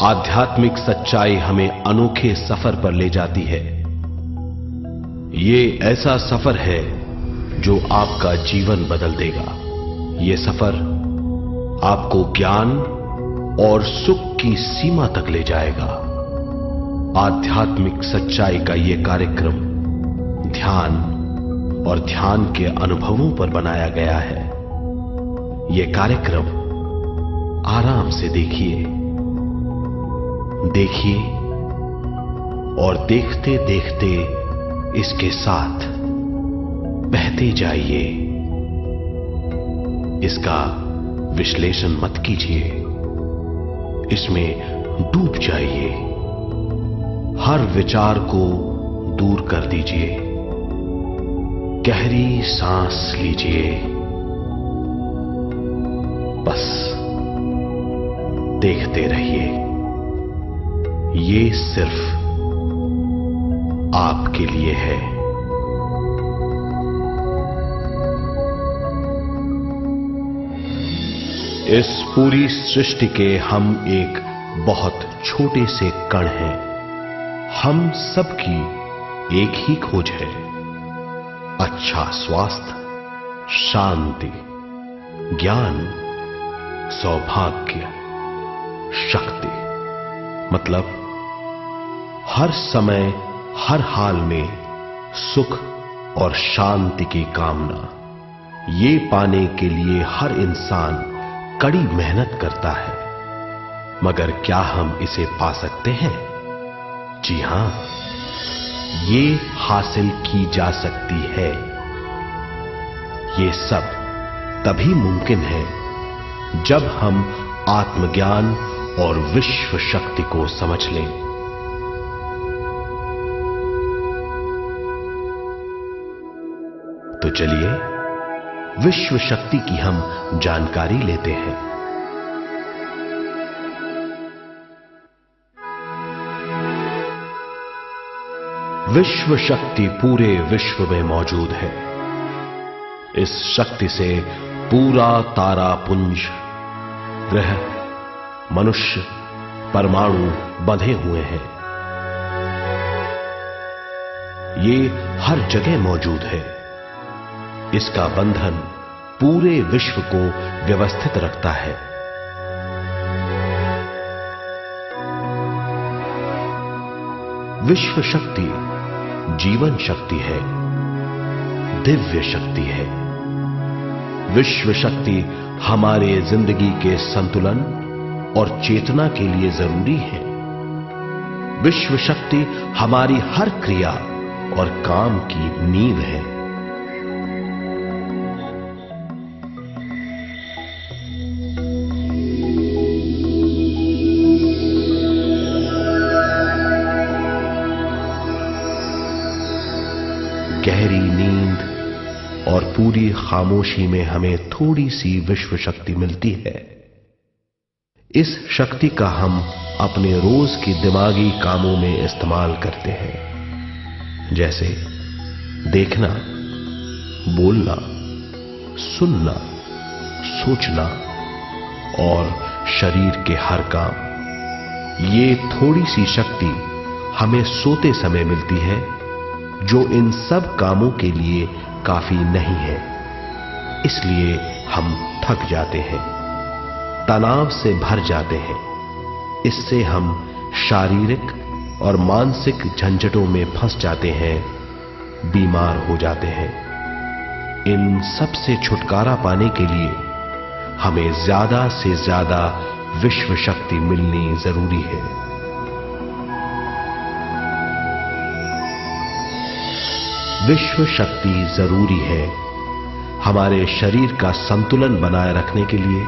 आध्यात्मिक सच्चाई हमें अनोखे सफर पर ले जाती है। ये ऐसा सफर है जो आपका जीवन बदल देगा। ये सफर आपको ज्ञान और सुख की सीमा तक ले जाएगा। आध्यात्मिक सच्चाई का यह कार्यक्रम ध्यान और ध्यान के अनुभवों पर बनाया गया है। यह कार्यक्रम आराम से देखिए और देखते देखते इसके साथ बहते जाइए। इसका विश्लेषण मत कीजिए, इसमें डूब जाइए। हर विचार को दूर कर दीजिए। गहरी सांस लीजिए। बस देखते रहिए। ये सिर्फ आपके लिए है। इस पूरी सृष्टि के हम एक बहुत छोटे से कण हैं। हम सबकी एक ही खोज है, अच्छा स्वास्थ्य, शांति, ज्ञान, सौभाग्य, शक्ति। मतलब हर समय हर हाल में सुख और शांति की कामना। ये पाने के लिए हर इंसान कड़ी मेहनत करता है, मगर क्या हम इसे पा सकते हैं? जी हां, ये हासिल की जा सकती है। ये सब तभी मुमकिन है जब हम आत्मज्ञान और विश्व शक्ति को समझ लें। तो चलिए विश्व शक्ति की हम जानकारी लेते हैं। विश्व शक्ति पूरे विश्व में मौजूद है। इस शक्ति से पूरा तारापुंज, ग्रह, मनुष्य, परमाणु बंधे हुए हैं। ये हर जगह मौजूद है। इसका बंधन पूरे विश्व को व्यवस्थित रखता है। विश्व शक्ति जीवन शक्ति है, दिव्य शक्ति है। विश्व शक्ति हमारे जिंदगी के संतुलन और चेतना के लिए जरूरी है। विश्व शक्ति हमारी हर क्रिया और काम की नींव है। गहरी नींद और पूरी खामोशी में हमें थोड़ी सी विश्व शक्ति मिलती है। इस शक्ति का हम अपने रोज की दिमागी कामों में इस्तेमाल करते हैं, जैसे देखना, बोलना, सुनना, सोचना और शरीर के हर काम। ये थोड़ी सी शक्ति हमें सोते समय मिलती है, जो इन सब कामों के लिए काफी नहीं है। इसलिए हम थक जाते हैं, तनाव से भर जाते हैं। इससे हम शारीरिक और मानसिक झंझटों में फंस जाते हैं, बीमार हो जाते हैं। इन सब से छुटकारा पाने के लिए हमें ज्यादा से ज्यादा विश्व शक्ति मिलनी जरूरी है। विश्व शक्ति जरूरी है हमारे शरीर का संतुलन बनाए रखने के लिए,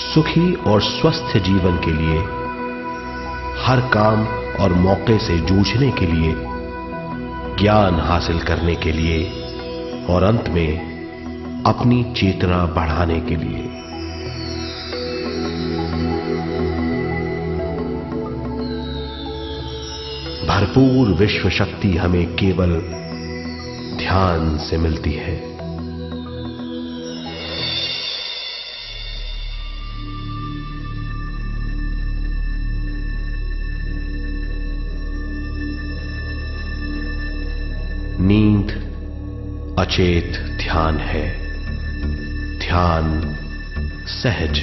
सुखी और स्वस्थ जीवन के लिए, हर काम और मौके से जूझने के लिए, ज्ञान हासिल करने के लिए और अंत में अपनी चेतना बढ़ाने के लिए। भरपूर विश्व शक्ति हमें केवल ध्यान से मिलती है। अचेत ध्यान है। ध्यान सहज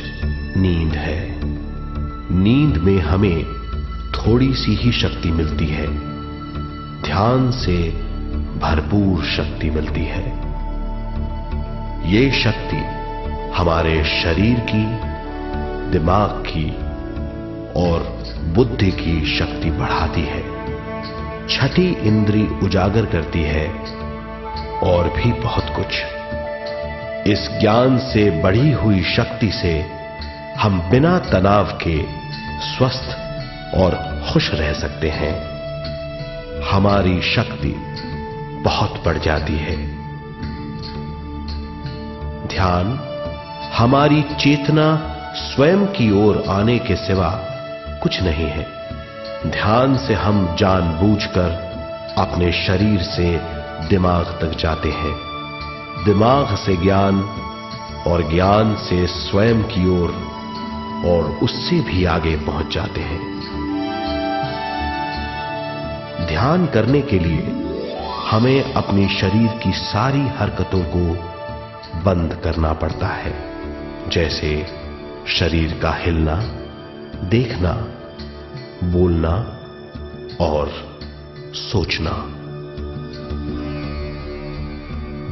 नींद है। नींद में हमें थोड़ी सी ही शक्ति मिलती है। ध्यान से भरपूर शक्ति मिलती है। ये शक्ति हमारे शरीर की, दिमाग की और बुद्धि की शक्ति बढ़ाती है। छठी इंद्री उजागर करती है और भी बहुत कुछ। इस ज्ञान से बढ़ी हुई शक्ति से हम बिना तनाव के स्वस्थ और खुश रह सकते हैं। हमारी शक्ति बहुत बढ़ जाती है। ध्यान हमारी चेतना स्वयं की ओर आने के सिवा कुछ नहीं है। ध्यान से हम जानबूझकर अपने शरीर से दिमाग तक जाते हैं, दिमाग से ज्ञान और ज्ञान से स्वयं की ओर और उससे भी आगे पहुंच जाते हैं। ध्यान करने के लिए हमें अपने शरीर की सारी हरकतों को बंद करना पड़ता है, जैसे शरीर का हिलना, देखना, बोलना और सोचना।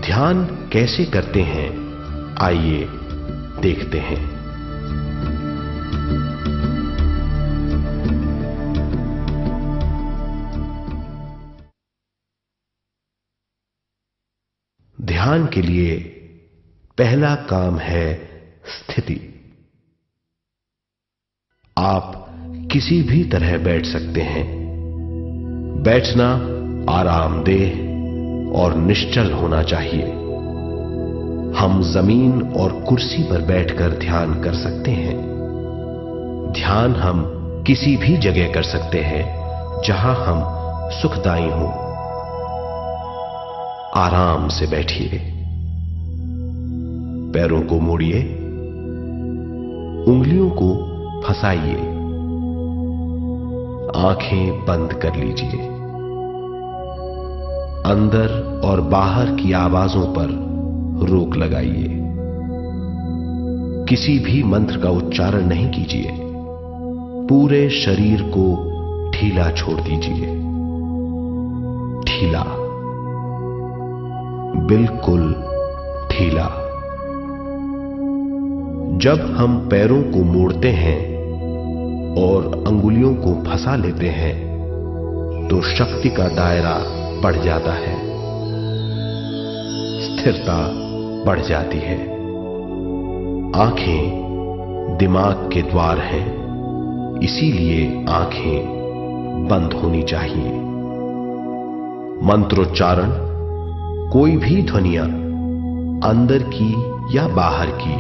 ध्यान कैसे करते हैं, आइए देखते हैं। ध्यान के लिए पहला काम है स्थिति। आप किसी भी तरह बैठ सकते हैं। बैठना आरामदेह और निश्चल होना चाहिए। हम जमीन और कुर्सी पर बैठकर ध्यान कर सकते हैं। ध्यान हम किसी भी जगह कर सकते हैं जहां हम सुखदायी हों। आराम से बैठिए, पैरों को मोड़िए, उंगलियों को फंसाइए, आंखें बंद कर लीजिए। अंदर और बाहर की आवाजों पर रोक लगाइए। किसी भी मंत्र का उच्चारण नहीं कीजिए। पूरे शरीर को ढीला छोड़ दीजिए। ढीला, बिल्कुल ढीला। जब हम पैरों को मोड़ते हैं और अंगुलियों को फंसा लेते हैं तो शक्ति का दायरा बढ़ जाता है, स्थिरता बढ़ जाती है। आंखें दिमाग के द्वार हैं, इसीलिए आंखें बंद होनी चाहिए। मंत्रोच्चारण, कोई भी ध्वनियां अंदर की या बाहर की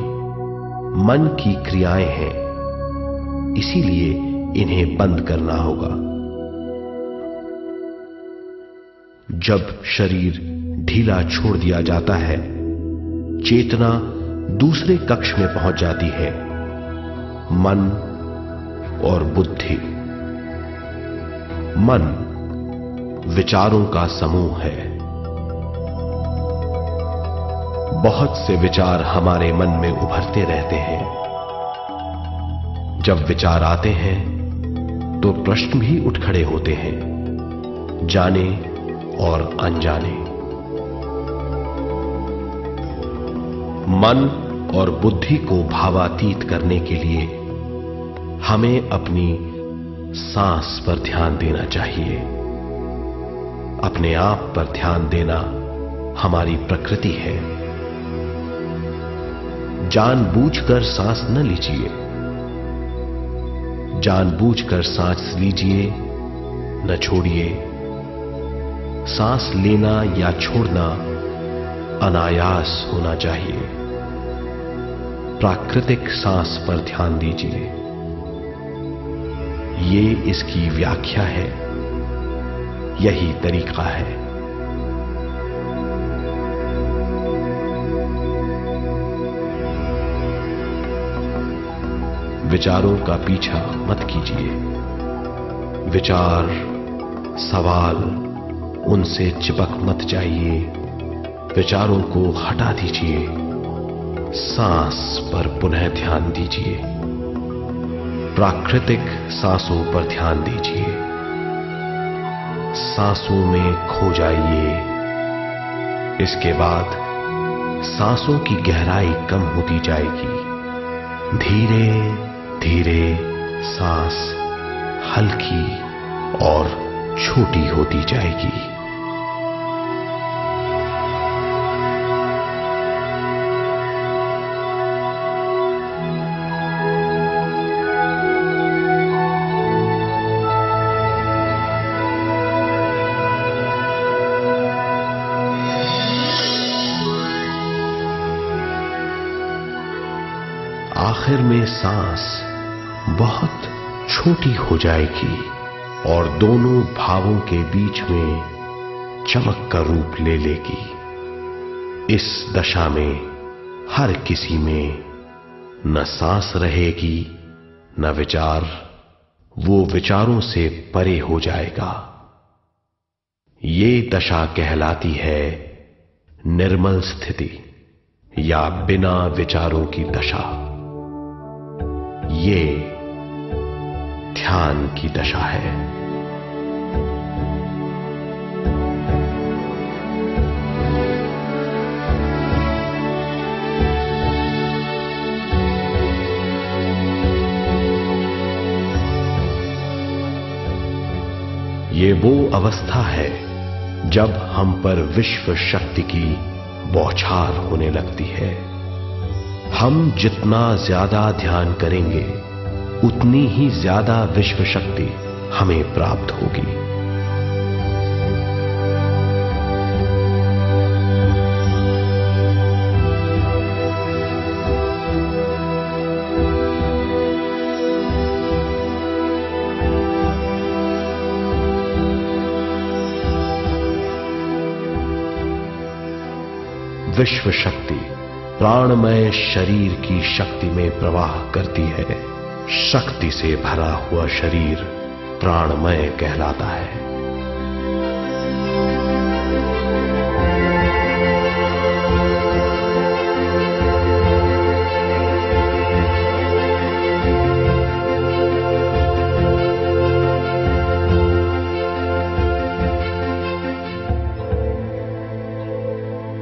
मन की क्रियाएं हैं, इसीलिए इन्हें बंद करना होगा। जब शरीर ढीला छोड़ दिया जाता है, चेतना दूसरे कक्ष में पहुंच जाती है। मन और बुद्धि। मन विचारों का समूह है। बहुत से विचार हमारे मन में उभरते रहते हैं। जब विचार आते हैं तो प्रश्न भी उठ खड़े होते हैं, जाने और अनजाने। मन और बुद्धि को भावातीत करने के लिए हमें अपनी सांस पर ध्यान देना चाहिए। अपने आप पर ध्यान देना हमारी प्रकृति है। जानबूझकर सांस न लीजिए। जानबूझकर सांस लीजिए, न छोड़िए। सांस लेना या छोड़ना अनायास होना चाहिए। प्राकृतिक सांस पर ध्यान दीजिए। ये इसकी व्याख्या है, यही तरीका है। विचारों का पीछा मत कीजिए। विचार, सवाल, उनसे चिपक मत जाइए। विचारों को हटा दीजिए। सांस पर पुनः ध्यान दीजिए। प्राकृतिक सांसों पर ध्यान दीजिए। सांसों में खो जाइए। इसके बाद सांसों की गहराई कम होती जाएगी। धीरे धीरे सांस हल्की और छोटी होती जाएगी। आखिर में सांस बहुत छोटी हो जाएगी और दोनों भावों के बीच में चमक का रूप ले लेगी। इस दशा में हर किसी में न सांस रहेगी न विचार। वो विचारों से परे हो जाएगा। ये दशा कहलाती है निर्मल स्थिति या बिना विचारों की दशा। ये ध्यान की दशा है। ये वो अवस्था है जब हम पर विश्व शक्ति की बौछार होने लगती है। हम जितना ज्यादा ध्यान करेंगे उतनी ही ज्यादा विश्व शक्ति हमें प्राप्त होगी। विश्व शक्ति प्राणमय शरीर की शक्ति में प्रवाह करती है। शक्ति से भरा हुआ शरीर प्राणमय कहलाता है।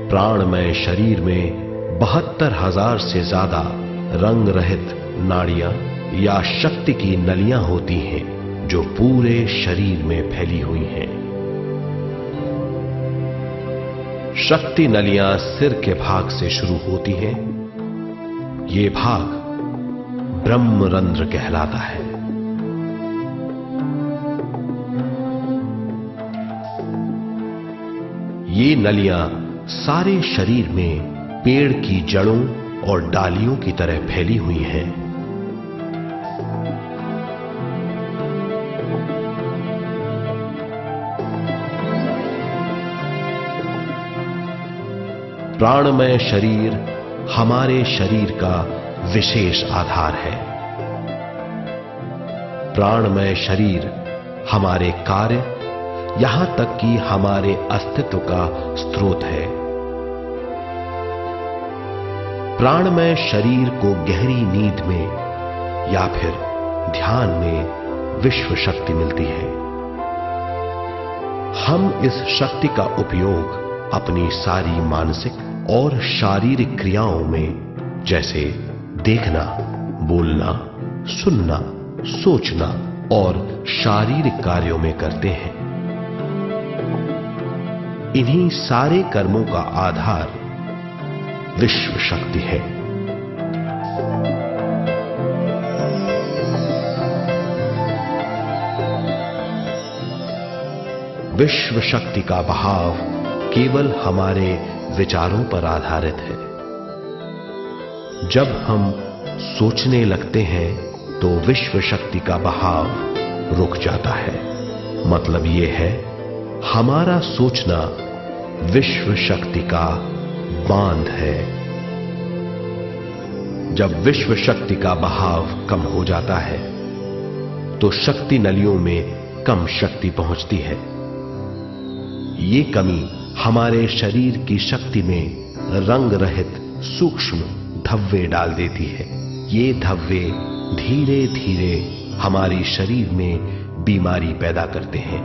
प्राणमय शरीर में 72,000 से ज्यादा रंग रहित नाड़ियां या शक्ति की नलियां होती हैं जो पूरे शरीर में फैली हुई हैं। शक्ति नलियां सिर के भाग से शुरू होती हैं। ये भाग ब्रह्मरंध्र कहलाता है। ये नलियां सारे शरीर में पेड़ की जड़ों और डालियों की तरह फैली हुई हैं। प्राणमय शरीर हमारे शरीर का विशेष आधार है। प्राणमय शरीर हमारे कार्य यहां तक कि हमारे अस्तित्व का स्रोत है। प्राणमय शरीर को गहरी नींद में या फिर ध्यान में विश्व शक्ति मिलती है। हम इस शक्ति का उपयोग अपनी सारी मानसिक और शारीरिक क्रियाओं में जैसे देखना, बोलना, सुनना, सोचना और शारीरिक कार्यों में करते हैं। इन्हीं सारे कर्मों का आधार विश्व शक्ति है। विश्व शक्ति का बहाव केवल हमारे विचारों पर आधारित है। जब हम सोचने लगते हैं तो विश्व शक्ति का बहाव रुक जाता है। मतलब यह है, हमारा सोचना विश्व शक्ति का बांध है। जब विश्व शक्ति का बहाव कम हो जाता है तो शक्ति नलियों में कम शक्ति पहुंचती है। ये कमी हमारे शरीर की शक्ति में रंग रहित सूक्ष्म धब्बे डाल देती है। ये धब्बे धीरे धीरे हमारी शरीर में बीमारी पैदा करते हैं।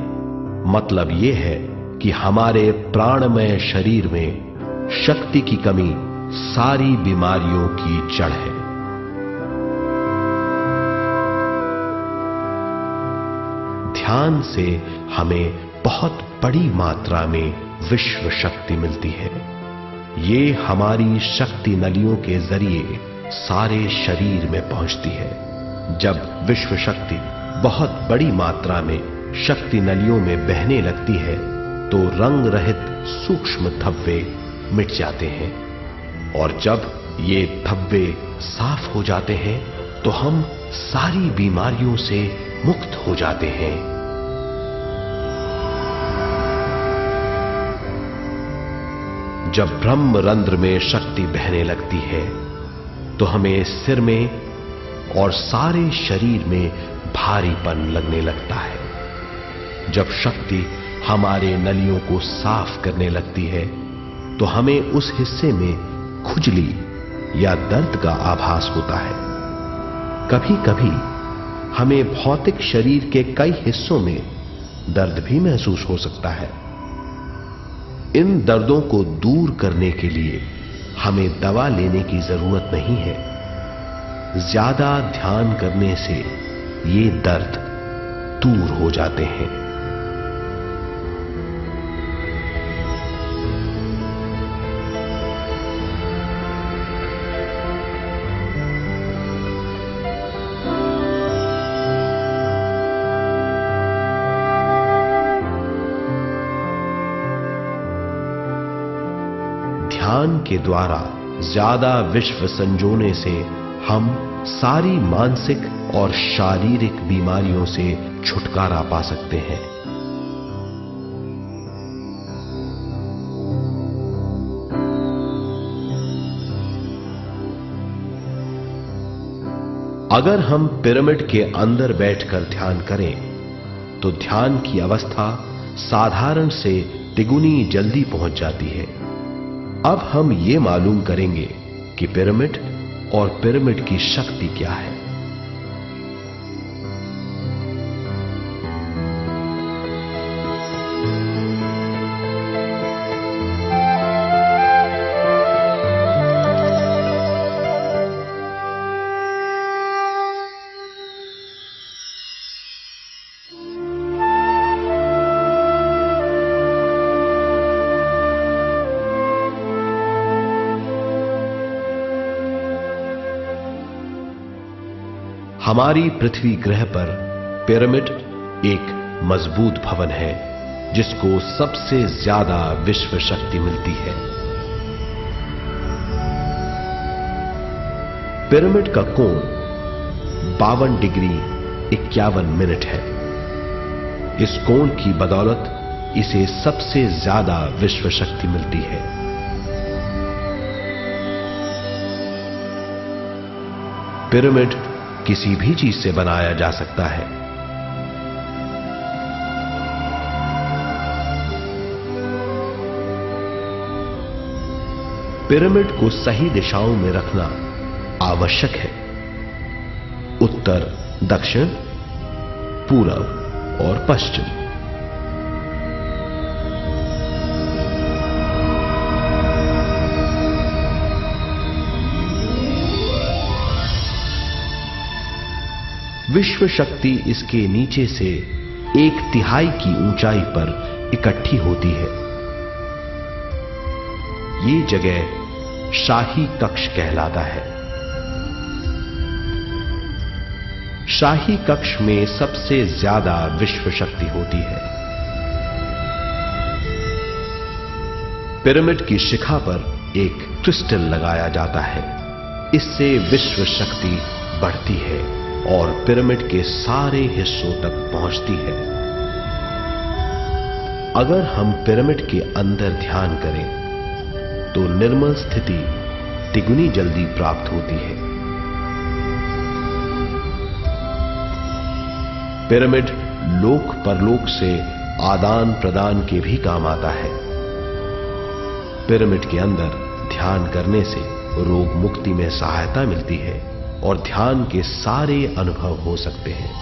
मतलब यह है कि हमारे प्राणमय शरीर में शक्ति की कमी सारी बीमारियों की जड़ है। ध्यान से हमें बहुत बड़ी मात्रा में विश्व शक्ति मिलती है। ये हमारी शक्ति नलियों के जरिए सारे शरीर में पहुंचती है। जब विश्व शक्ति बहुत बड़ी मात्रा में शक्ति नलियों में बहने लगती है तो रंग रहित सूक्ष्म धब्बे मिट जाते हैं, और जब ये धब्बे साफ हो जाते हैं तो हम सारी बीमारियों से मुक्त हो जाते हैं। जब ब्रह्म रंध्र में शक्ति बहने लगती है तो हमें सिर में और सारे शरीर में भारीपन लगने लगता है। जब शक्ति हमारे नलियों को साफ करने लगती है तो हमें उस हिस्से में खुजली या दर्द का आभास होता है। कभी कभी हमें भौतिक शरीर के कई हिस्सों में दर्द भी महसूस हो सकता है। इन दर्दों को दूर करने के लिए हमें दवा लेने की जरूरत नहीं है। ज्यादा ध्यान करने से ये दर्द दूर हो जाते हैं। ध्यान के द्वारा ज्यादा विश्व संजोने से हम सारी मानसिक और शारीरिक बीमारियों से छुटकारा पा सकते हैं। अगर हम पिरामिड के अंदर बैठकर ध्यान करें तो ध्यान की अवस्था साधारण से तिगुनी जल्दी पहुंच जाती है। अब हम ये मालूम करेंगे कि पिरामिड और पिरामिड की शक्ति क्या है। हमारी पृथ्वी ग्रह पर पिरामिड एक मजबूत भवन है जिसको सबसे ज्यादा विश्व शक्ति मिलती है। पिरामिड का कोण 52 डिग्री 51 मिनट है। इस कोण की बदौलत इसे सबसे ज्यादा विश्व शक्ति मिलती है। पिरामिड किसी भी चीज से बनाया जा सकता है। पिरामिड को सही दिशाओं में रखना आवश्यक है। उत्तर, दक्षिण, पूरब और पश्चिम। विश्व शक्ति इसके नीचे से 1/3 की ऊंचाई पर इकट्ठी होती है। ये जगह शाही कक्ष कहलाता है। शाही कक्ष में सबसे ज्यादा विश्व शक्ति होती है। पिरामिड की शिखा पर एक क्रिस्टल लगाया जाता है। इससे विश्व शक्ति बढ़ती है और पिरामिड के सारे हिस्सों तक पहुंचती है। अगर हम पिरामिड के अंदर ध्यान करें तो निर्मल स्थिति तिगुनी जल्दी प्राप्त होती है। पिरामिड लोक परलोक से आदान प्रदान के भी काम आता है। पिरामिड के अंदर ध्यान करने से रोग मुक्ति में सहायता मिलती है और ध्यान के सारे अनुभव हो सकते हैं।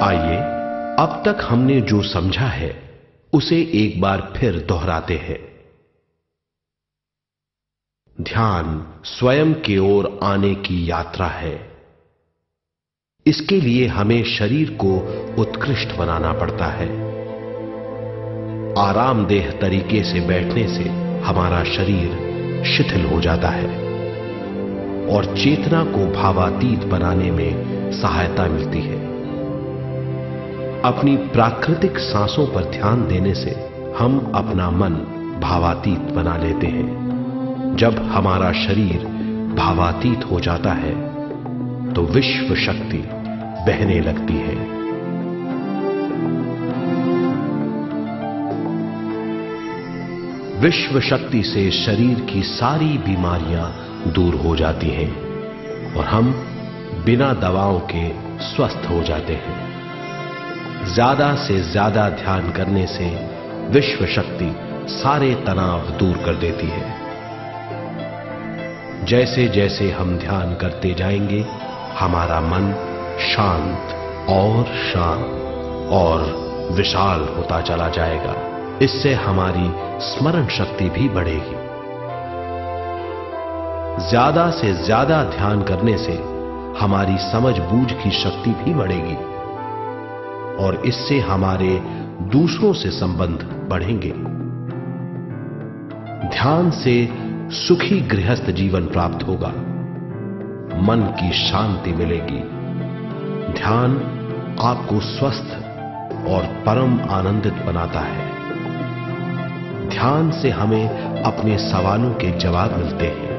आइए अब तक हमने जो समझा है उसे एक बार फिर दोहराते हैं। ध्यान स्वयं की ओर आने की यात्रा है। इसके लिए हमें शरीर को उत्कृष्ट बनाना पड़ता है। आरामदेह तरीके से बैठने से हमारा शरीर शिथिल हो जाता है और चेतना को भावातीत बनाने में सहायता मिलती है। अपनी प्राकृतिक सांसों पर ध्यान देने से हम अपना मन भावातीत बना लेते हैं। जब हमारा शरीर भावातीत हो जाता है तो विश्व शक्ति बहने लगती है। विश्व शक्ति से शरीर की सारी बीमारियां दूर हो जाती हैं और हम बिना दवाओं के स्वस्थ हो जाते हैं। ज्यादा से ज्यादा ध्यान करने से विश्व शक्ति सारे तनाव दूर कर देती है। जैसे जैसे हम ध्यान करते जाएंगे हमारा मन शांत और विशाल होता चला जाएगा। इससे हमारी स्मरण शक्ति भी बढ़ेगी। ज्यादा से ज्यादा ध्यान करने से हमारी समझ बूझ की शक्ति भी बढ़ेगी और इससे हमारे दूसरों से संबंध बढ़ेंगे। ध्यान से सुखी गृहस्थ जीवन प्राप्त होगा, मन की शांति मिलेगी। ध्यान आपको स्वस्थ और परम आनंदित बनाता है। ध्यान से हमें अपने सवालों के जवाब मिलते हैं।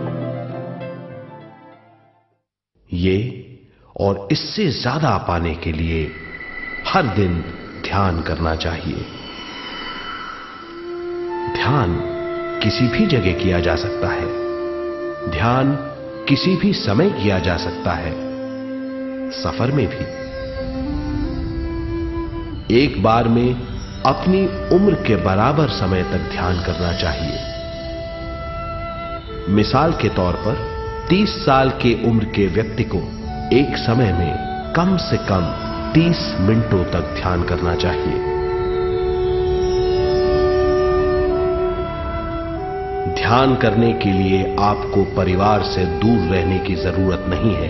ये और इससे ज्यादा पाने के लिए हर दिन ध्यान करना चाहिए। ध्यान किसी भी जगह किया जा सकता है। ध्यान किसी भी समय किया जा सकता है, सफर में भी। एक बार में अपनी उम्र के बराबर समय तक ध्यान करना चाहिए। मिसाल के तौर पर 30 साल के उम्र के व्यक्ति को एक समय में कम से कम 30 मिनटों तक ध्यान करना चाहिए। ध्यान करने के लिए आपको परिवार से दूर रहने की जरूरत नहीं है।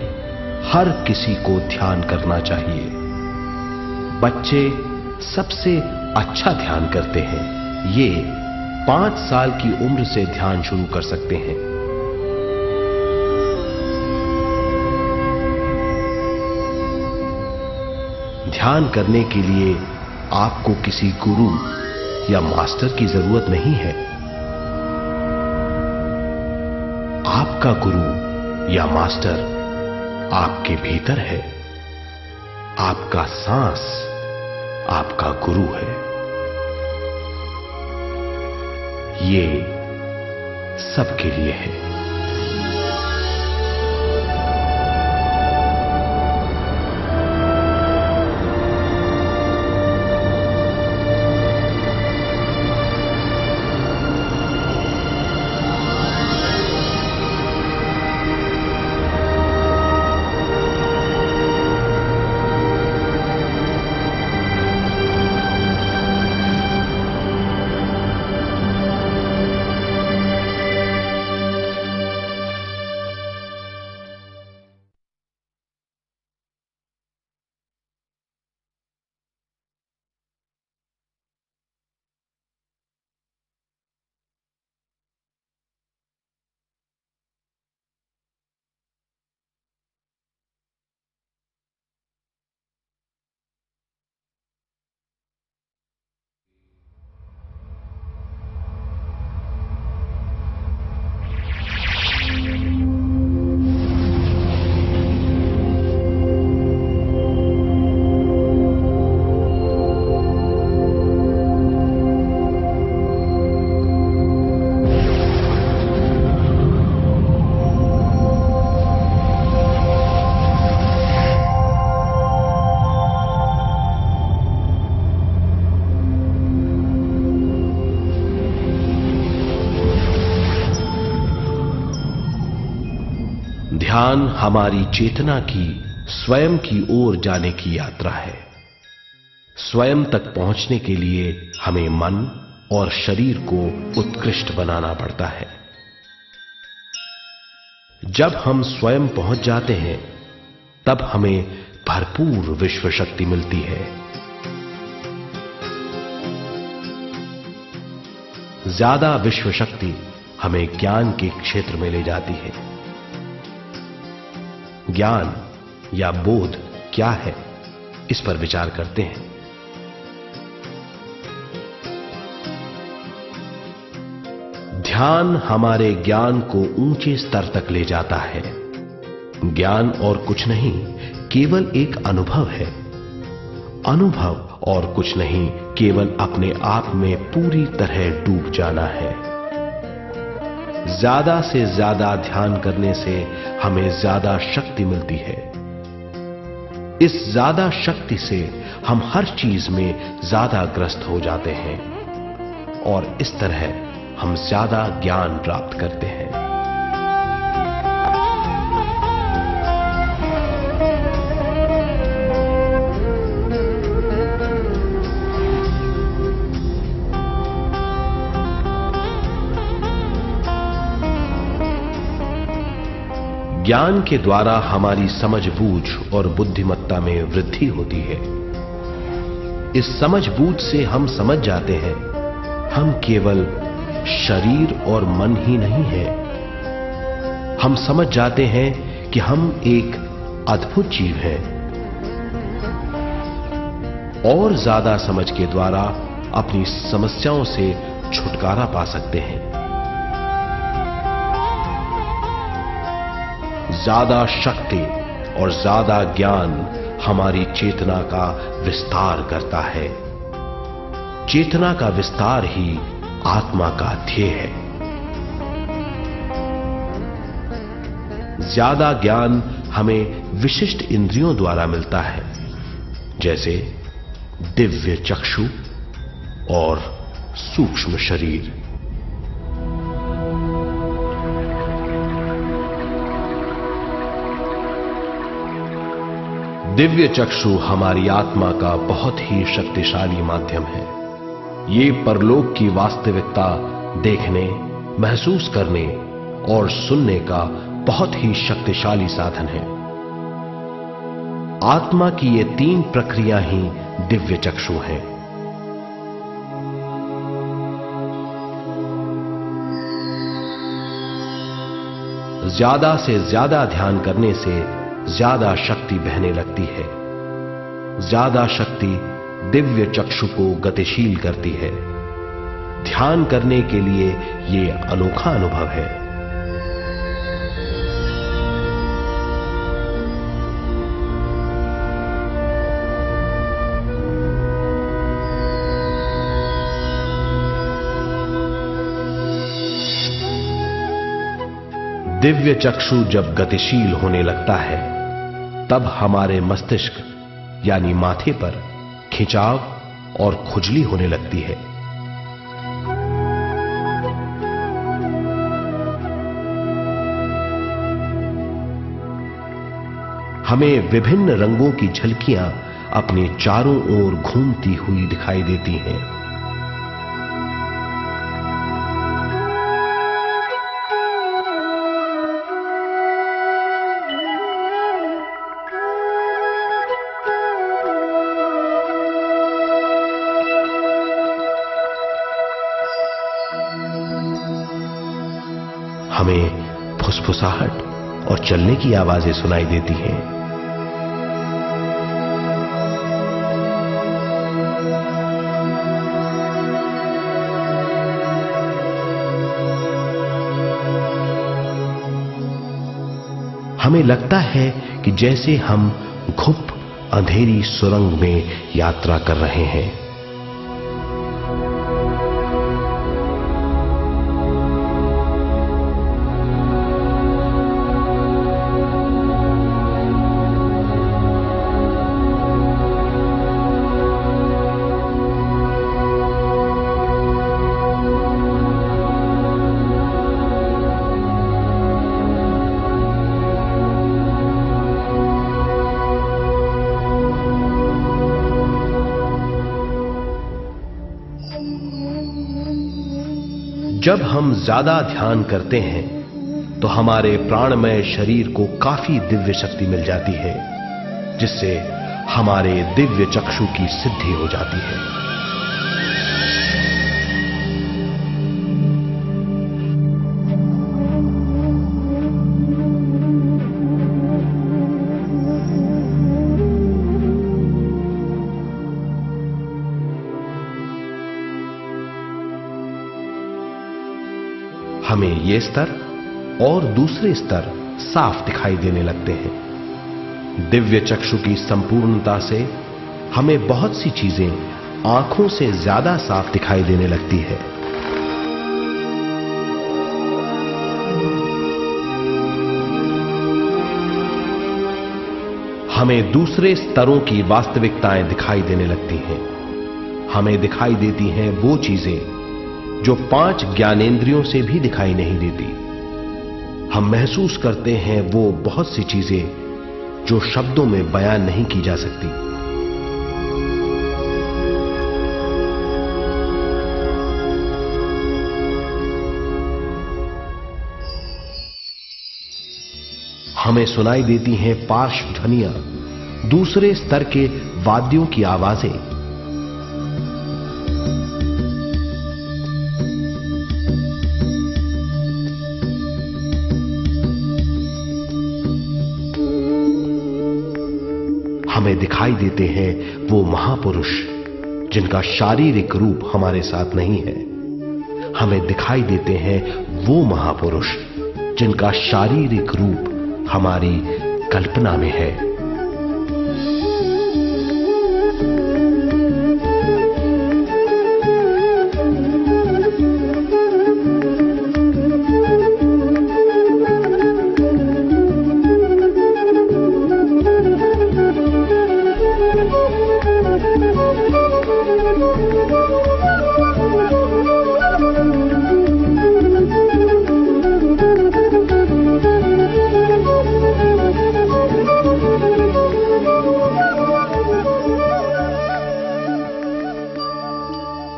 हर किसी को ध्यान करना चाहिए। बच्चे सबसे अच्छा ध्यान करते हैं। ये 5 साल की उम्र से ध्यान शुरू कर सकते हैं। ध्यान करने के लिए आपको किसी गुरु या मास्टर की जरूरत नहीं है। आपका गुरु या मास्टर आपके भीतर है। आपका सांस आपका गुरु है। ये सबके लिए है। ध्यान हमारी चेतना की स्वयं की ओर जाने की यात्रा है। स्वयं तक पहुंचने के लिए हमें मन और शरीर को उत्कृष्ट बनाना पड़ता है। जब हम स्वयं पहुंच जाते हैं तब हमें भरपूर विश्व शक्ति मिलती है। ज्यादा विश्व शक्ति हमें ज्ञान के क्षेत्र में ले जाती है। ज्ञान या बोध क्या है, इस पर विचार करते हैं। ध्यान हमारे ज्ञान को ऊंचे स्तर तक ले जाता है। ज्ञान और कुछ नहीं, केवल एक अनुभव है। अनुभव और कुछ नहीं, केवल अपने आप में पूरी तरह डूब जाना है। ज्यादा से ज्यादा ध्यान करने से हमें ज्यादा शक्ति मिलती है। इस ज्यादा शक्ति से हम हर चीज में ज्यादा ग्रस्त हो जाते हैं और इस तरह हम ज्यादा ज्ञान प्राप्त करते हैं। ज्ञान के द्वारा हमारी समझबूझ और बुद्धिमत्ता में वृद्धि होती है। इस समझबूझ से हम समझ जाते हैं हम केवल शरीर और मन ही नहीं है। हम समझ जाते हैं कि हम एक अद्भुत जीव हैं। और ज्यादा समझ के द्वारा अपनी समस्याओं से छुटकारा पा सकते हैं। ज्यादा शक्ति और ज्यादा ज्ञान हमारी चेतना का विस्तार करता है। चेतना का विस्तार ही आत्मा का ध्येय है। ज्यादा ज्ञान हमें विशिष्ट इंद्रियों द्वारा मिलता है, जैसे दिव्य चक्षु और सूक्ष्म शरीर। दिव्य चक्षु हमारी आत्मा का बहुत ही शक्तिशाली माध्यम है। ये परलोक की वास्तविकता देखने, महसूस करने और सुनने का बहुत ही शक्तिशाली साधन है। आत्मा की ये तीन प्रक्रिया ही दिव्य चक्षु हैं। ज्यादा से ज्यादा ध्यान करने से ज्यादा शक्ति बहने लगती है। ज्यादा शक्ति दिव्य चक्षु को गतिशील करती है। ध्यान करने के लिए यह अनोखा अनुभव है। दिव्य चक्षु जब गतिशील होने लगता है तब हमारे मस्तिष्क यानी माथे पर खिंचाव और खुजली होने लगती है। हमें विभिन्न रंगों की झलकियां अपने चारों ओर घूमती हुई दिखाई देती हैं। हमें फुसफुसाहट और चलने की आवाजें सुनाई देती हैं। हमें लगता है कि जैसे हम घुप अंधेरी सुरंग में यात्रा कर रहे हैं। जब हम ज्यादा ध्यान करते हैं तो हमारे प्राणमय शरीर को काफी दिव्य शक्ति मिल जाती है, जिससे हमारे दिव्य चक्षु की सिद्धि हो जाती है। हमें ये स्तर और दूसरे स्तर साफ दिखाई देने लगते हैं। दिव्य चक्षु की संपूर्णता से हमें बहुत सी चीजें आंखों से ज्यादा साफ दिखाई देने लगती है। हमें दूसरे स्तरों की वास्तविकताएं दिखाई देने लगती हैं। हमें दिखाई देती हैं वो चीजें जो 5 ज्ञानेंद्रियों से भी दिखाई नहीं देती। हम महसूस करते हैं वो बहुत सी चीजें जो शब्दों में बयान नहीं की जा सकती। हमें सुनाई देती हैं पार्श्व ध्वनियां, दूसरे स्तर के वाद्यों की आवाजें। हमें दिखाई देते हैं वो महापुरुष जिनका शारीरिक रूप हमारे साथ नहीं है। हमें दिखाई देते हैं वो महापुरुष जिनका शारीरिक रूप हमारी कल्पना में है।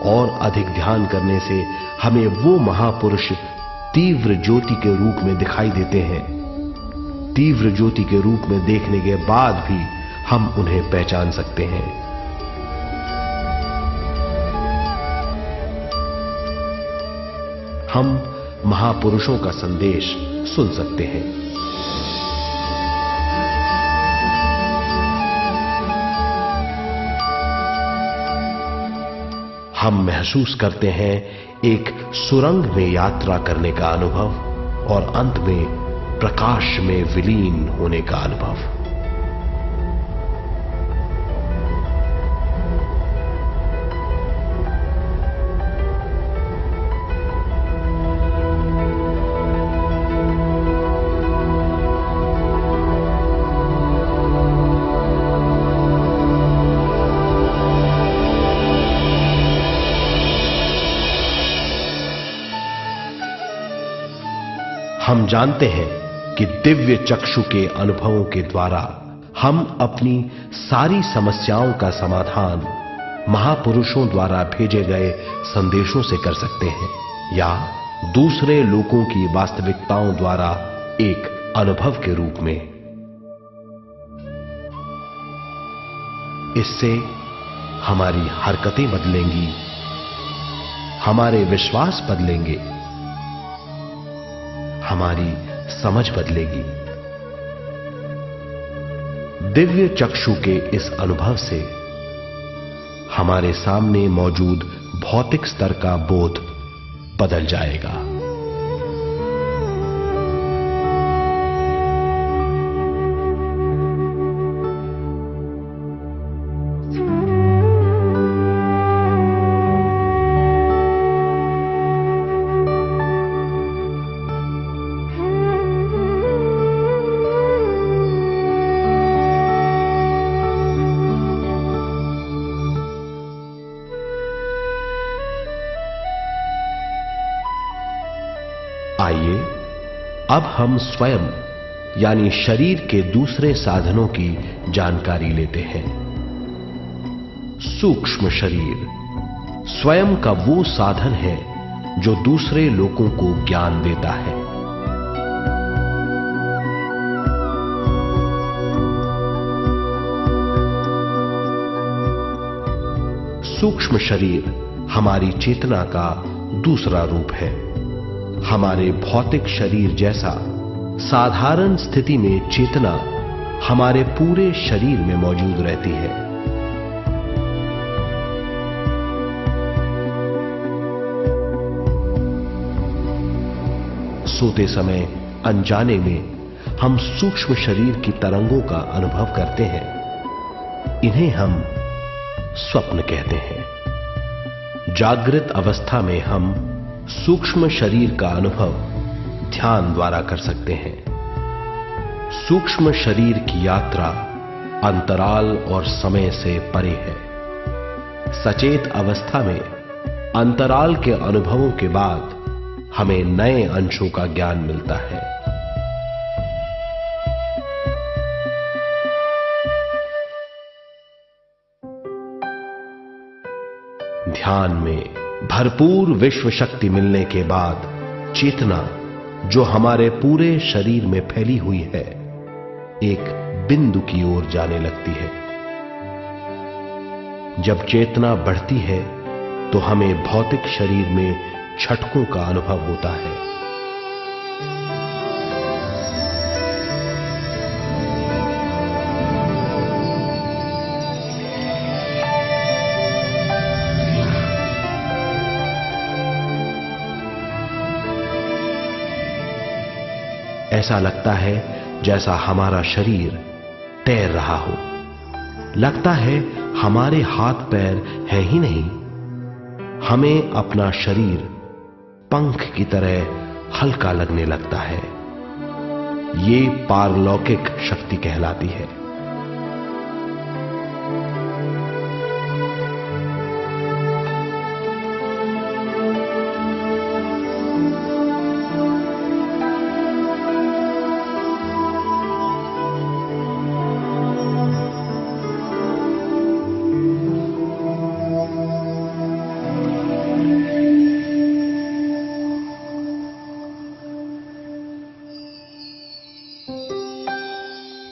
और अधिक ध्यान करने से हमें वो महापुरुष तीव्र ज्योति के रूप में दिखाई देते हैं। तीव्र ज्योति के रूप में देखने के बाद भी हम उन्हें पहचान सकते हैं। हम महापुरुषों का संदेश सुन सकते हैं। हम महसूस करते हैं एक सुरंग में यात्रा करने का अनुभव और अंत में प्रकाश में विलीन होने का अनुभव। हम जानते हैं कि दिव्य चक्षु के अनुभवों के द्वारा हम अपनी सारी समस्याओं का समाधान महापुरुषों द्वारा भेजे गए संदेशों से कर सकते हैं, या दूसरे लोगों की वास्तविकताओं द्वारा एक अनुभव के रूप में। इससे हमारी हरकतें बदलेंगी, हमारे विश्वास बदलेंगे, हमारी समझ बदलेगी। दिव्य चक्षु के इस अनुभव से हमारे सामने मौजूद भौतिक स्तर का बोध बदल जाएगा। आइए अब हम स्वयं यानी शरीर के दूसरे साधनों की जानकारी लेते हैं। सूक्ष्म शरीर स्वयं का वो साधन है जो दूसरे लोगों को ज्ञान देता है। सूक्ष्म शरीर हमारी चेतना का दूसरा रूप है। हमारे भौतिक शरीर जैसा साधारण स्थिति में चेतना हमारे पूरे शरीर में मौजूद रहती है। सोते समय अनजाने में हम सूक्ष्म शरीर की तरंगों का अनुभव करते हैं। इन्हें हम स्वप्न कहते हैं। जागृत अवस्था में हम सूक्ष्म शरीर का अनुभव ध्यान द्वारा कर सकते हैं। सूक्ष्म शरीर की यात्रा अंतराल और समय से परे है। सचेत अवस्था में अंतराल के अनुभवों के बाद हमें नए अंशों का ज्ञान मिलता है। ध्यान में भरपूर विश्व शक्ति मिलने के बाद चेतना जो हमारे पूरे शरीर में फैली हुई है, एक बिंदु की ओर जाने लगती है। जब चेतना बढ़ती है तो हमें भौतिक शरीर में झटकों का अनुभव होता है। ऐसा लगता है जैसा हमारा शरीर तैर रहा हो। लगता है हमारे हाथ पैर हैं ही नहीं। हमें अपना शरीर पंख की तरह हल्का लगने लगता है। ये पारलौकिक शक्ति कहलाती है।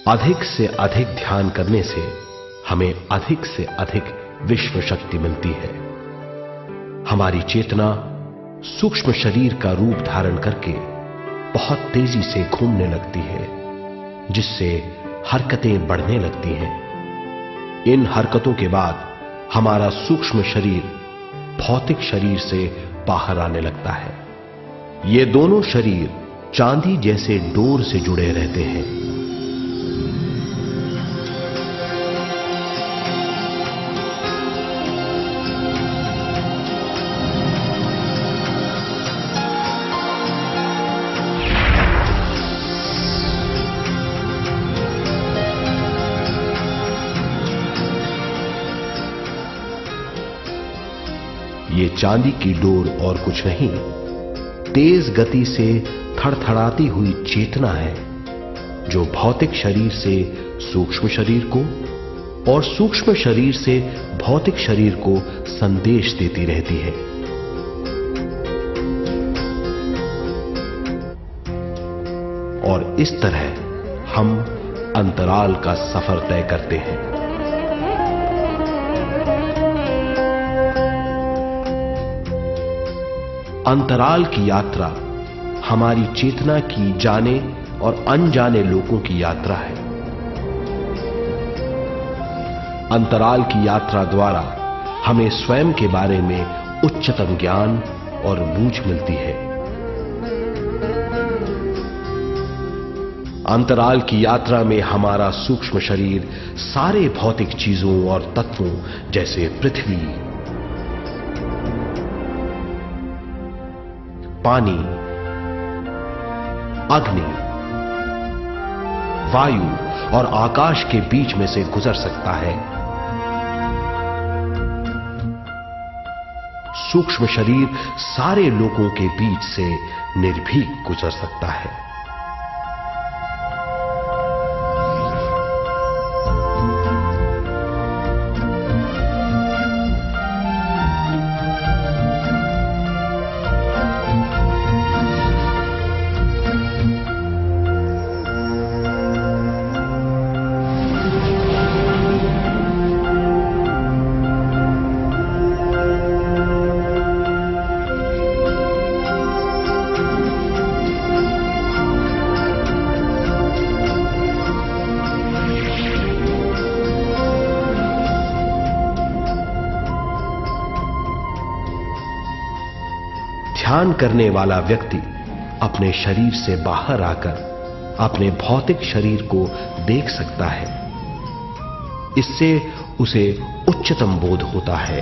अधिक से अधिक ध्यान करने से हमें अधिक से अधिक विश्व शक्ति मिलती है। हमारी चेतना सूक्ष्म शरीर का रूप धारण करके बहुत तेजी से घूमने लगती है, जिससे हरकतें बढ़ने लगती हैं। इन हरकतों के बाद हमारा सूक्ष्म शरीर भौतिक शरीर से बाहर आने लगता है। ये दोनों शरीर चांदी जैसे डोर से जुड़े रहते हैं। ये चांदी की डोर और कुछ नहीं, तेज गति से थड़थड़ाती हुई चेतना है, जो भौतिक शरीर से सूक्ष्म शरीर को और सूक्ष्म शरीर से भौतिक शरीर को संदेश देती रहती है। और इस तरह हम अंतराल का सफर तय करते हैं। अंतराल की यात्रा हमारी चेतना की जाने और अनजाने लोगों की यात्रा है। अंतराल की यात्रा द्वारा हमें स्वयं के बारे में उच्चतम ज्ञान और बूझ मिलती है। अंतराल की यात्रा में हमारा सूक्ष्म शरीर सारे भौतिक चीजों और तत्वों जैसे पृथ्वी, पानी, अग्नि, वायु और आकाश के बीच में से गुजर सकता है। सूक्ष्म शरीर सारे लोगों के बीच से निर्भीक गुजर सकता है। ध्यान करने वाला व्यक्ति अपने शरीर से बाहर आकर अपने भौतिक शरीर को देख सकता है। इससे उसे उच्चतम बोध होता है।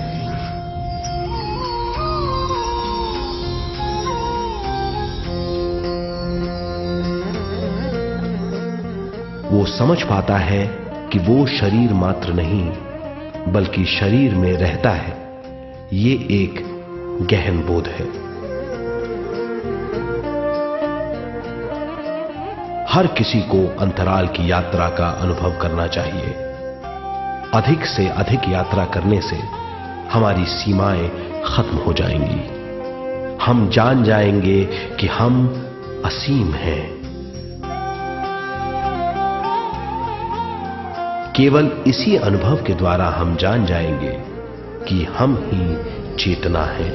वो समझ पाता है कि वो शरीर मात्र नहीं बल्कि शरीर में रहता है। ये एक गहन बोध है। हर किसी को अंतराल की यात्रा का अनुभव करना चाहिए। अधिक से अधिक यात्रा करने से हमारी सीमाएं खत्म हो जाएंगी। हम जान जाएंगे कि हम असीम हैं। केवल इसी अनुभव के द्वारा हम जान जाएंगे कि हम ही चेतना है।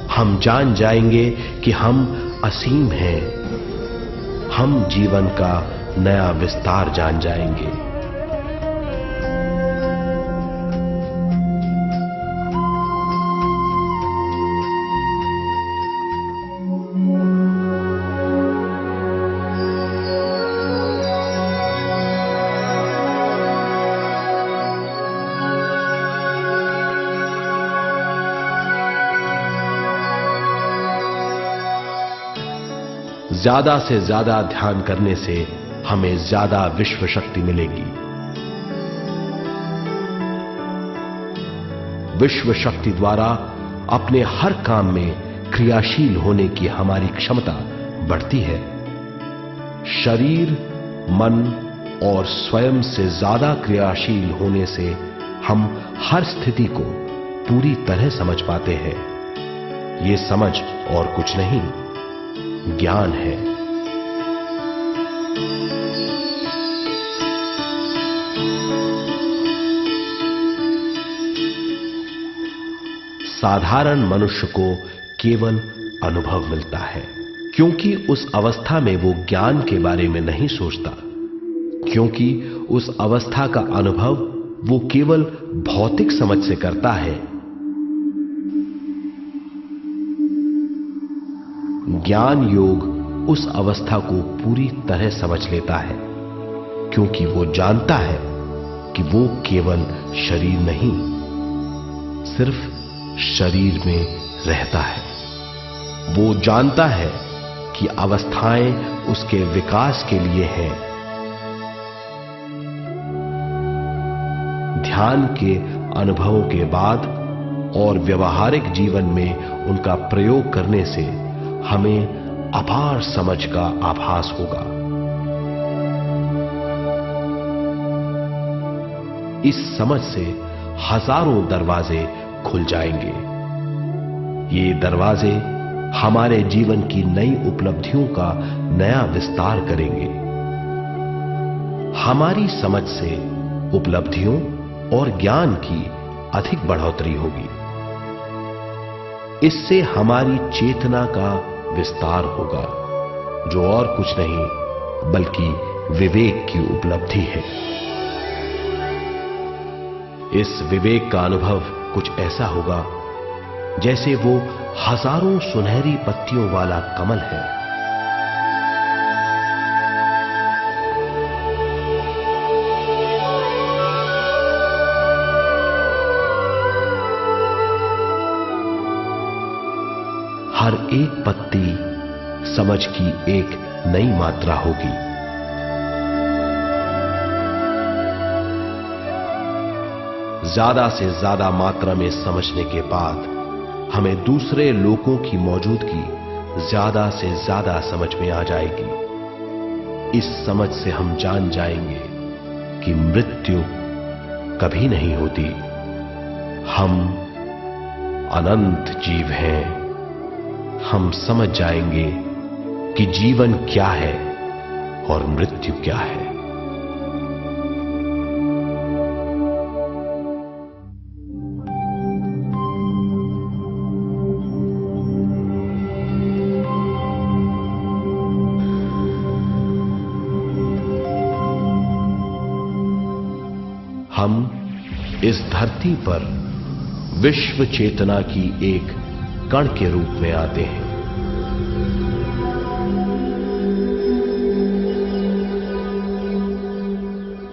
हम जान जाएंगे कि हम असीम हैं। हम जीवन का नया विस्तार जान जाएंगे। ज्यादा से ज्यादा ध्यान करने से हमें ज्यादा विश्व शक्ति मिलेगी। विश्व शक्ति द्वारा अपने हर काम में क्रियाशील होने की हमारी क्षमता बढ़ती है। शरीर, मन और स्वयं से ज्यादा क्रियाशील होने से हम हर स्थिति को पूरी तरह समझ पाते हैं। ये समझ और कुछ नहीं, ज्ञान है। साधारण मनुष्य को केवल अनुभव मिलता है, क्योंकि उस अवस्था में वो ज्ञान के बारे में नहीं सोचता, क्योंकि उस अवस्था का अनुभव वो केवल भौतिक समझ से करता है। ज्ञान योग उस अवस्था को पूरी तरह समझ लेता है, क्योंकि वो जानता है कि वो केवल शरीर नहीं, सिर्फ शरीर में रहता है। वो जानता है कि अवस्थाएं उसके विकास के लिए हैं। ध्यान के अनुभवों के बाद और व्यवहारिक जीवन में उनका प्रयोग करने से हमें अपार समझ का आभास होगा। इस समझ से हजारों दरवाजे खुल जाएंगे। ये दरवाजे हमारे जीवन की नई उपलब्धियों का नया विस्तार करेंगे। हमारी समझ से उपलब्धियों और ज्ञान की अधिक बढ़ोतरी होगी। इससे हमारी चेतना का विस्तार होगा, जो और कुछ नहीं बल्कि विवेक की उपलब्धि है। इस विवेक का अनुभव कुछ ऐसा होगा जैसे वो हजारों सुनहरी पत्तियों वाला कमल है। हर एक पत्ती समझ की एक नई मात्रा होगी। ज्यादा से ज्यादा मात्रा में समझने के बाद हमें दूसरे लोगों की मौजूदगी ज्यादा से ज्यादा समझ में आ जाएगी। इस समझ से हम जान जाएंगे कि मृत्यु कभी नहीं होती। हम अनंत जीव हैं। हम समझ जाएंगे कि जीवन क्या है और मृत्यु क्या है। हम इस धरती पर विश्व चेतना की एक कण के रूप में आते हैं।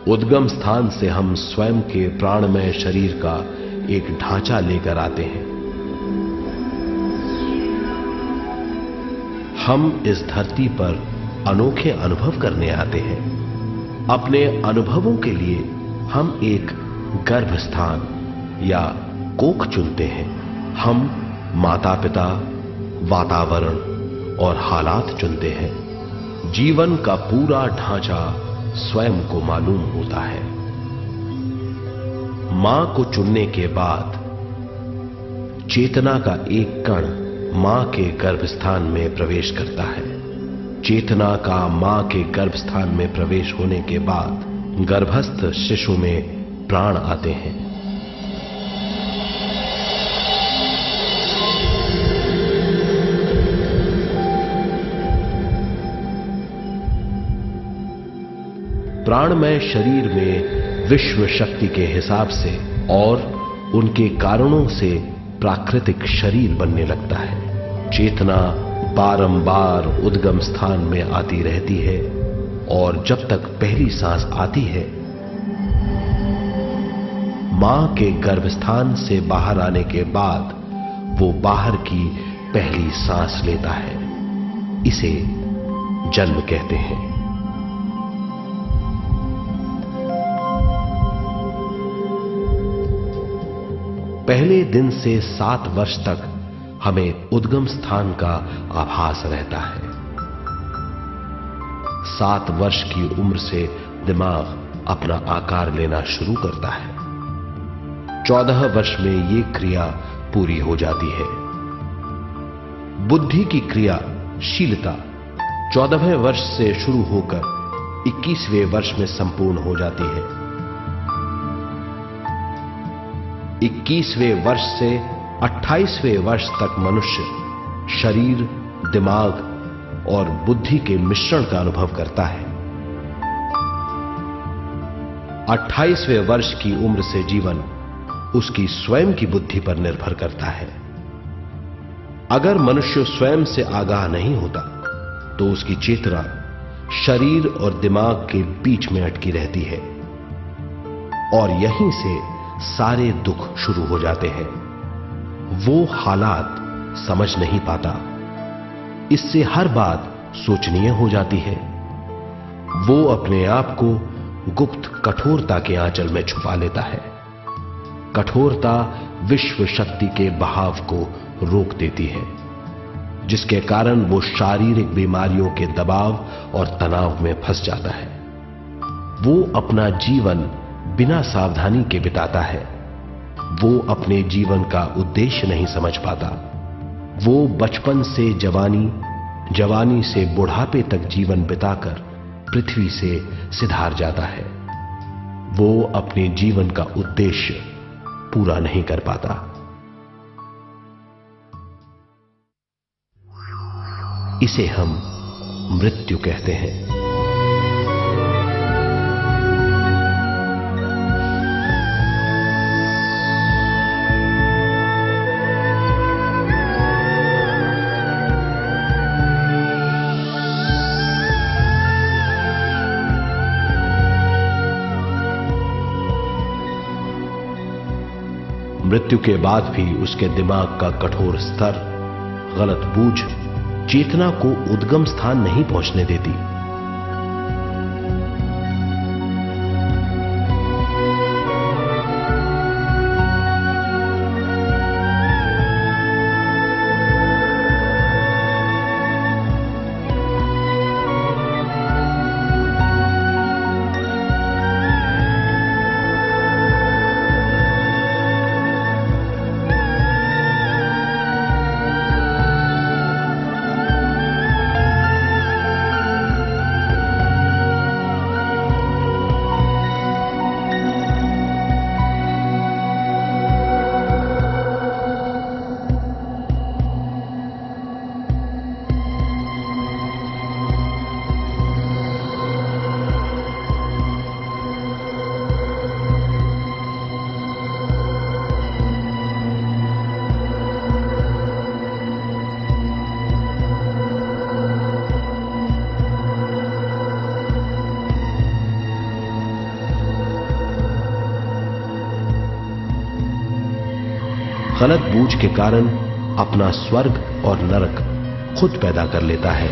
उद्गम स्थान से हम स्वयं के प्राणमय शरीर का एक ढांचा लेकर आते हैं। हम इस धरती पर अनोखे अनुभव करने आते हैं। अपने अनुभवों के लिए हम एक गर्भ स्थान या कोख चुनते हैं। हम माता पिता, वातावरण और हालात चुनते हैं। जीवन का पूरा ढांचा स्वयं को मालूम होता है। मां को चुनने के बाद चेतना का एक कण मां के गर्भस्थान में प्रवेश करता है। चेतना का मां के गर्भस्थान में प्रवेश होने के बाद गर्भस्थ शिशु में प्राण आते हैं। प्राणमय शरीर में विश्व शक्ति के हिसाब से और उनके कारणों से प्राकृतिक शरीर बनने लगता है। चेतना बारंबार उद्गम स्थान में आती रहती है और जब तक पहली सांस आती है, मां के गर्भस्थान से बाहर आने के बाद वो बाहर की पहली सांस लेता है। इसे जन्म कहते हैं। पहले दिन से 7 वर्ष तक हमें उद्गम स्थान का आभास रहता है। 7 वर्ष की उम्र से दिमाग अपना आकार लेना शुरू करता है। 14 वर्ष में यह क्रिया पूरी हो जाती है। बुद्धि की क्रियाशीलता 14वें वर्ष से शुरू होकर 21वें वर्ष में संपूर्ण हो जाती है। 21वें वर्ष से 28वें वर्ष तक मनुष्य शरीर, दिमाग और बुद्धि के मिश्रण का अनुभव करता है। 28वें वर्ष की उम्र से जीवन उसकी स्वयं की बुद्धि पर निर्भर करता है। अगर मनुष्य स्वयं से आगाह नहीं होता तो उसकी चेतना शरीर और दिमाग के बीच में अटकी रहती है और यहीं से सारे दुख शुरू हो जाते हैं। वो हालात समझ नहीं पाता, इससे हर बात सोचनीय हो जाती है। वो अपने आप को गुप्त कठोरता के आंचल में छुपा लेता है। कठोरता विश्व शक्ति के बहाव को रोक देती है, जिसके कारण वो शारीरिक बीमारियों के दबाव और तनाव में फंस जाता है। वो अपना जीवन बिना सावधानी के बिताता है। वो अपने जीवन का उद्देश्य नहीं समझ पाता। वो बचपन से जवानी, जवानी से बुढ़ापे तक जीवन बिताकर पृथ्वी से सिधार जाता है। वो अपने जीवन का उद्देश्य पूरा नहीं कर पाता। इसे हम मृत्यु कहते हैं। मृत्यु के बाद भी उसके दिमाग का कठोर स्तर, गलत बूझ चेतना को उद्गम स्थान नहीं पहुंचने देती। गलत बूझ के कारण अपना स्वर्ग और नरक खुद पैदा कर लेता है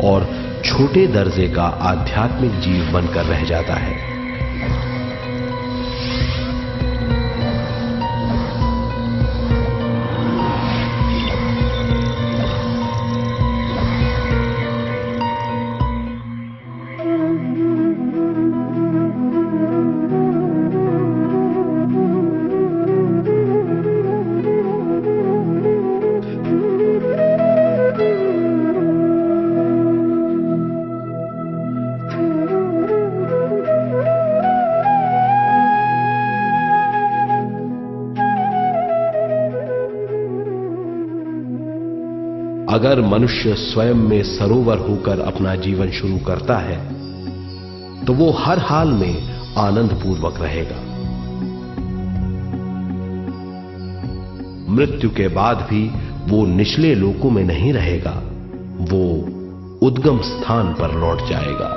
और छोटे दर्जे का आध्यात्मिक जीव बनकर रह जाता है। अगर मनुष्य स्वयं में सरोवर होकर अपना जीवन शुरू करता है तो वो हर हाल में आनंदपूर्वक रहेगा। मृत्यु के बाद भी वो निचले लोकों में नहीं रहेगा, वो उद्गम स्थान पर लौट जाएगा।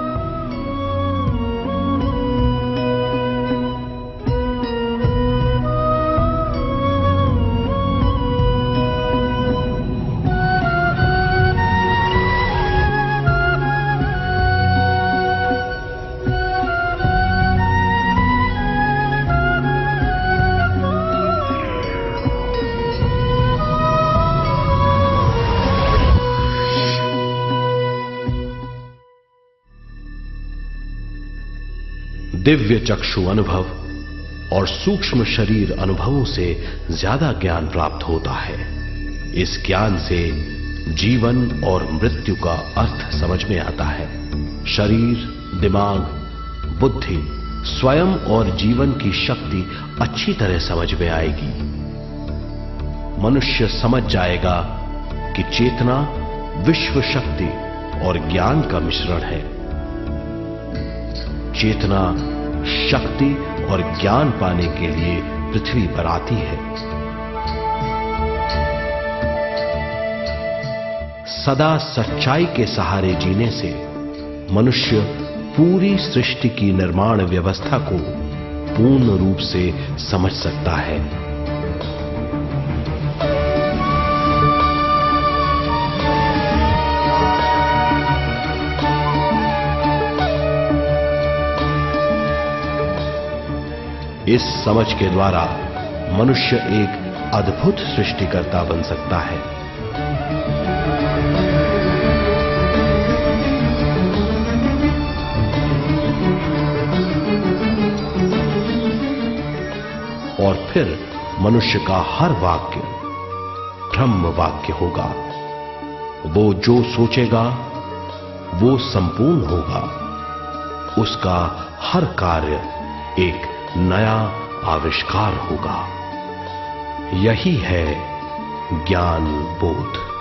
दिव्य चक्षु अनुभव और सूक्ष्म शरीर अनुभवों से ज्यादा ज्ञान प्राप्त होता है। इस ज्ञान से जीवन और मृत्यु का अर्थ समझ में आता है। शरीर, दिमाग, बुद्धि, स्वयं और जीवन की शक्ति अच्छी तरह समझ में आएगी। मनुष्य समझ जाएगा कि चेतना विश्व शक्ति और ज्ञान का मिश्रण है। चेतना शक्ति और ज्ञान पाने के लिए पृथ्वी पर आती है। सदा सच्चाई के सहारे जीने से मनुष्य पूरी सृष्टि की निर्माण व्यवस्था को पूर्ण रूप से समझ सकता है। इस समझ के द्वारा मनुष्य एक अद्भुत सृष्टिकर्ता बन सकता है। और फिर मनुष्य का हर वाक्य ब्रह्म वाक्य होगा। वो जो सोचेगा वो संपूर्ण होगा। उसका हर कार्य एक नया आविष्कार होगा। यही है ज्ञान बोध।